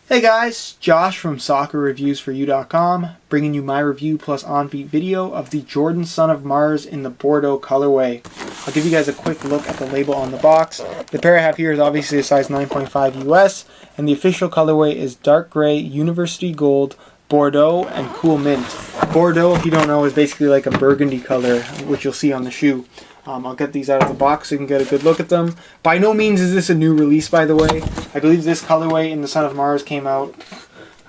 Hey guys, Josh from soccerreviewsforyou.com, bringing you my review plus on-feet video of the Jordan Son of Mars in the Bordeaux colorway. I'll give you guys a quick look at the label on the box. The pair I have here is obviously a size 9.5 US, and the official colorway is dark gray, university gold, Bordeaux, and cool mint. Bordeaux, if you don't know, is basically like a burgundy color, which you'll see on the shoe. I'll get these out of the box so you can get a good look at them. By no means is this a new release, by the way. I believe this colorway in the Son of Mars came out,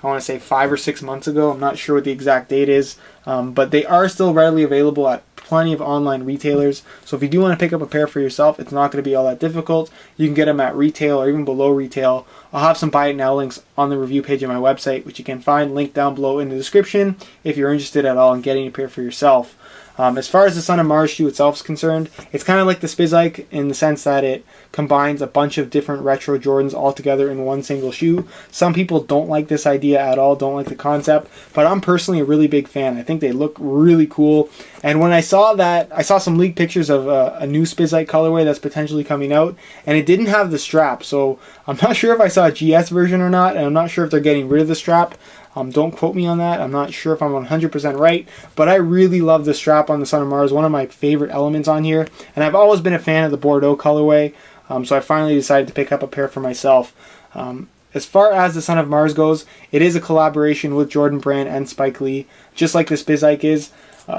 I want to say 5 or 6 months ago. I'm not sure what the exact date is, but they are still readily available at plenty of online retailers. So if you do want to pick up a pair for yourself, it's not going to be all that difficult. You can get them at retail or even below retail. I'll have some buy it now links on the review page of my website, which you can find linked down below in the description if you're interested at all in getting a pair for yourself. As far as the Son of Mars shoe itself is concerned, it's kind of like the Spizike in the sense that it combines a bunch of different retro Jordans all together in one single shoe. Some people don't like this idea at all, don't like the concept, but I'm personally a really big fan. I think they look really cool. And when I saw that, I saw some leaked pictures of a new Spizike colorway that's potentially coming out, and it didn't have the strap. So I'm not sure if I saw a GS version or not, and I'm not sure if they're getting rid of the strap. Don't quote me on that. I'm not sure if I'm 100% right, but I really love the strap on the Son of Mars, one of my favorite elements on here, and I've always been a fan of the Bordeaux colorway, so I finally decided to pick up a pair for myself. As far as the Son of Mars goes, it is a collaboration with Jordan Brand and Spike Lee, just like the Spizike is.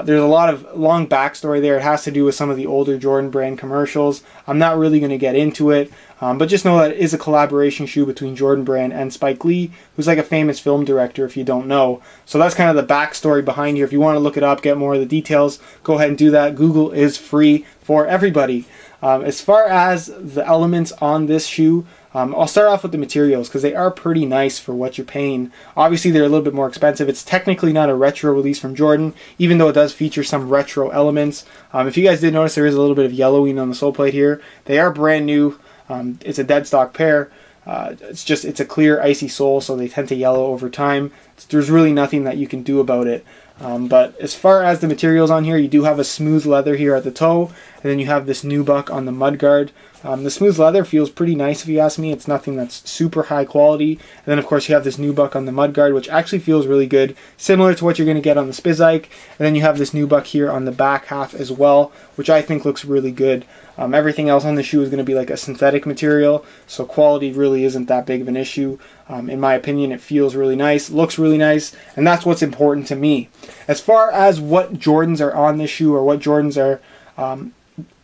There's a lot of long backstory there. It has to do with some of the older Jordan Brand commercials. I'm not really going to get into it, but just know that it is a collaboration shoe between Jordan Brand and Spike Lee, who's like a famous film director if you don't know. So that's kind of the backstory behind here. If you want to look it up, get more of the details, go ahead and do that. Google is free for everybody. As far as the elements on this shoe, I'll start off with the materials because they are pretty nice for what you're paying. Obviously, they're a little bit more expensive. It's technically not a retro release from Jordan, even though it does feature some retro elements. If you guys did notice, there is a little bit of yellowing on the sole plate here. They are brand new. It's a dead stock pair. It's a clear icy sole, so they tend to yellow over time. There's really nothing that you can do about it. But as far as the materials on here, you do have a smooth leather here at the toe, and then you have this nubuck on the mudguard. The smooth leather feels pretty nice if you ask me. It's nothing that's super high quality. And then of course you have this nubuck on the mudguard, which actually feels really good, similar to what you're going to get on the Spizike. And then you have this nubuck here on the back half as well, which I think looks really good. Everything else on the shoe is going to be like a synthetic material, so quality really isn't that big of an issue. In my opinion, it feels really nice, looks really nice, and that's what's important to me. As far as what Jordans are on this shoe or what Jordans are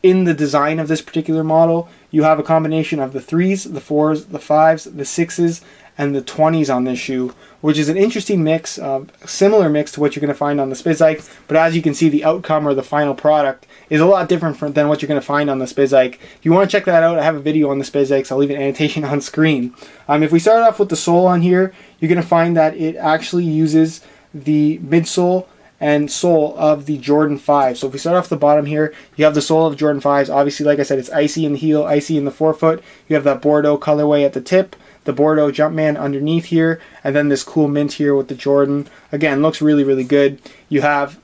in the design of this particular model, you have a combination of the 3s, the 4s, the 5s, the 6s, and the 20s on this shoe, which is an interesting mix, similar mix to what you're going to find on the Spizike, but as you can see, the outcome or the final product is a lot different than what you're going to find on the Spizike. If you want to check that out, I have a video on the Spizike, so I'll leave an annotation on screen. If we start off with the sole on here, you're going to find that it actually uses the midsole and sole of the Jordan 5. So if we start off the bottom here, you have the sole of Jordan 5s. Obviously, like I said, it's icy in the heel, icy in the forefoot. You have that Bordeaux colorway at the tip, the Bordeaux Jumpman underneath here, and then this cool mint here with the Jordan. Again, looks really, really good. You have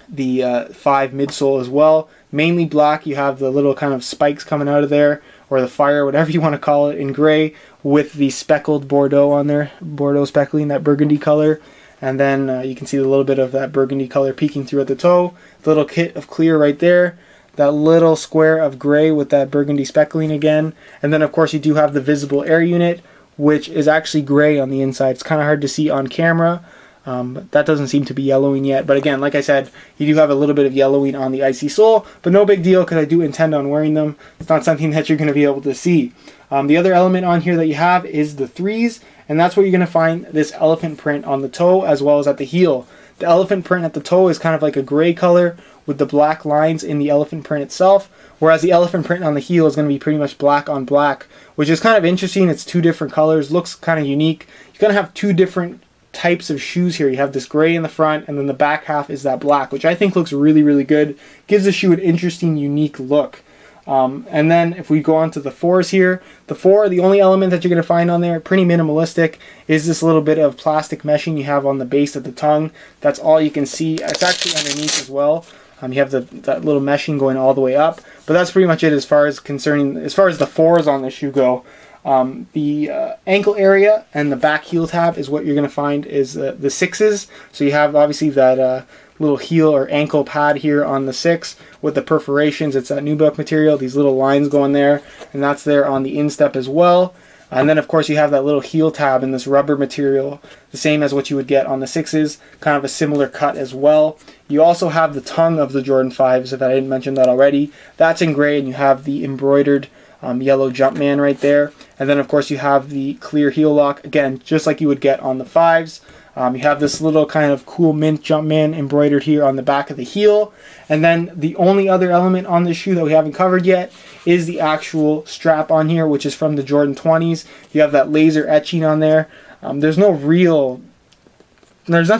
the 5 midsole as well. Mainly black. You have the little kind of spikes coming out of there, or the fire, whatever you want to call it, in gray with the speckled Bordeaux on there. Bordeaux speckling, that burgundy color. And then you can see a little bit of that burgundy color peeking through at the toe. The little kit of clear right there. That little square of gray with that burgundy speckling again. And then of course you do have the visible air unit, which is actually gray on the inside. It's kind of hard to see on camera. But that doesn't seem to be yellowing yet. But again, like I said, you do have a little bit of yellowing on the icy sole, but no big deal because I do intend on wearing them. It's not something that you're going to be able to see. The other element on here that you have is the 3s, and that's where you're going to find this elephant print on the toe as well as at the heel. The elephant print at the toe is kind of like a gray color with the black lines in the elephant print itself, whereas the elephant print on the heel is going to be pretty much black on black, which is kind of interesting. It's 2 different colors, looks kind of unique. You're going to have 2 different types of shoes here. You have this gray in the front, and then the back half is that black, which I think looks really, really good. Gives the shoe an interesting, unique look. And then if we go on to the 4s here, the only element that you're going to find on there, pretty minimalistic, is this little bit of plastic meshing you have on the base of the tongue. That's all you can see. It's actually underneath as well. You have that little meshing going all the way up, but that's pretty much it as far as the 4s on the shoe go. The ankle area and the back heel tab is what you're going to find is the 6s. So you have obviously that little heel or ankle pad here on the 6 with the perforations. It's that nubuck material, these little lines going there, and that's there on the instep as well. And then of course you have that little heel tab in this rubber material, the same as what you would get on the 6s, kind of a similar cut as well. You also have the tongue of the Jordan 5s, if I didn't mention that already. That's in gray, and you have the embroidered yellow Jumpman right there. And then of course you have the clear heel lock, again, just like you would get on the 5s. You have this little kind of cool mint Jumpman embroidered here on the back of the heel. And then the only other element on this shoe that we haven't covered yet is the actual strap on here, which is from the Jordan 20s. You have that laser etching on there. There's not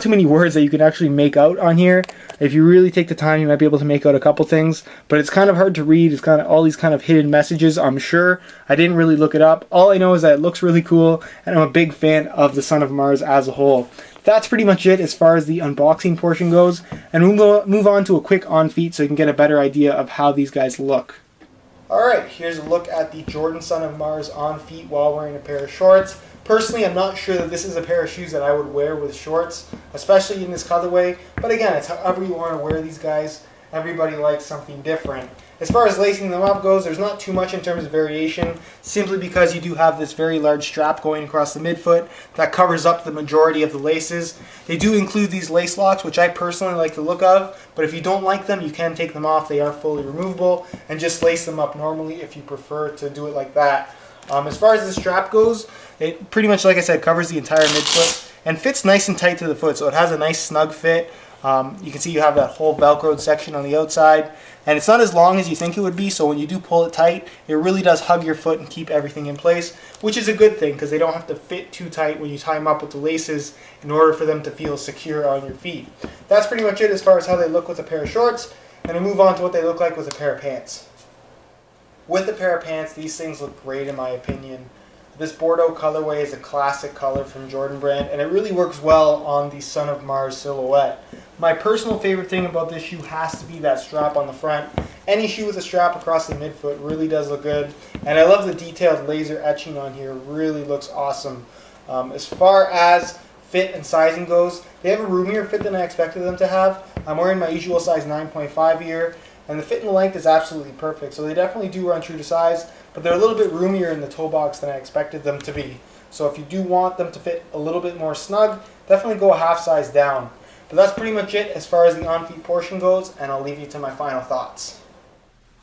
too many words that you can actually make out on here. If you really take the time, you might be able to make out a couple things, but it's kind of hard to read. It's kind of all these kind of hidden messages, I'm sure. I didn't really look it up. All I know is that it looks really cool, and I'm a big fan of the Son of Mars as a whole. That's pretty much it as far as the unboxing portion goes, and we'll move on to a quick on feet so you can get a better idea of how these guys look. Alright, here's a look at the Jordan Son of Mars on feet while wearing a pair of shorts. Personally, I'm not sure that this is a pair of shoes that I would wear with shorts, especially in this colorway, but again, it's however you want to wear these guys. Everybody likes something different. As far as lacing them up goes, there's not too much in terms of variation, simply because you do have this very large strap going across the midfoot that covers up the majority of the laces. They do include these lace locks, which I personally like the look of, but if you don't like them, you can take them off. They are fully removable, and just lace them up normally if you prefer to do it like that. As far as the strap goes, it pretty much, like I said, covers the entire midfoot and fits nice and tight to the foot, so it has a nice snug fit. You can see you have that whole velcroed section on the outside, and it's not as long as you think it would be, so when you do pull it tight, it really does hug your foot and keep everything in place, which is a good thing because they don't have to fit too tight when you tie them up with the laces in order for them to feel secure on your feet. That's pretty much it as far as how they look with a pair of shorts, and we move on to what they look like with a pair of pants. With a pair of pants, these things look great in my opinion. This Bordeaux colorway is a classic color from Jordan brand, and it really works well on the Son of Mars silhouette. My personal favorite thing about this shoe has to be that strap on the front. Any shoe with a strap across the midfoot really does look good, and I love the detailed laser etching on here. It really looks awesome. As far as fit and sizing goes, they have a roomier fit than I expected them to have. I'm wearing my usual size 9.5 here, and the fit and length is absolutely perfect, so they definitely do run true to size, but they're a little bit roomier in the toe box than I expected them to be. So if you do want them to fit a little bit more snug, definitely go a half size down. But that's pretty much it as far as the on-feet portion goes, and I'll leave you to my final thoughts.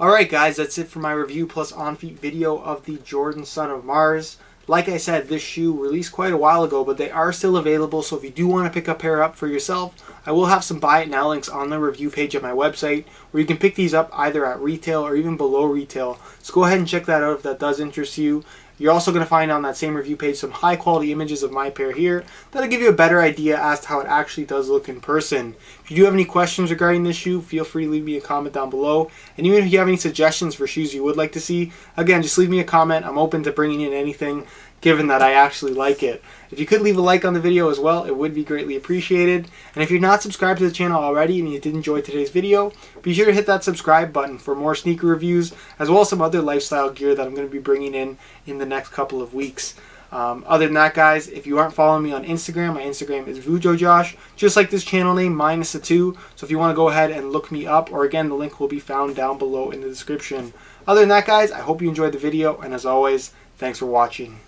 Alright guys, that's it for my review plus on-feet video of the Jordan Son of Mars. Like I said, this shoe released quite a while ago, but they are still available, so if you do want to pick a pair up for yourself, I will have some buy it now links on the review page of my website, where you can pick these up either at retail or even below retail. So go ahead and check that out if that does interest you. You're also going to find on that same review page some high quality images of my pair here that'll give you a better idea as to how it actually does look in person. If you do have any questions regarding this shoe, feel free to leave me a comment down below. And even if you have any suggestions for shoes you would like to see, again, just leave me a comment. I'm open to bringing in anything, given that I actually like it. If you could leave a like on the video as well, it would be greatly appreciated. And if you're not subscribed to the channel already and you did enjoy today's video, be sure to hit that subscribe button for more sneaker reviews, as well as some other lifestyle gear that I'm going to be bringing in the next couple of weeks. Other than that, guys, if you aren't following me on Instagram, my Instagram is VujoJosh, just like this channel name, minus a 2. So if you want to go ahead and look me up, or again, the link will be found down below in the description. Other than that, guys, I hope you enjoyed the video, and as always, thanks for watching.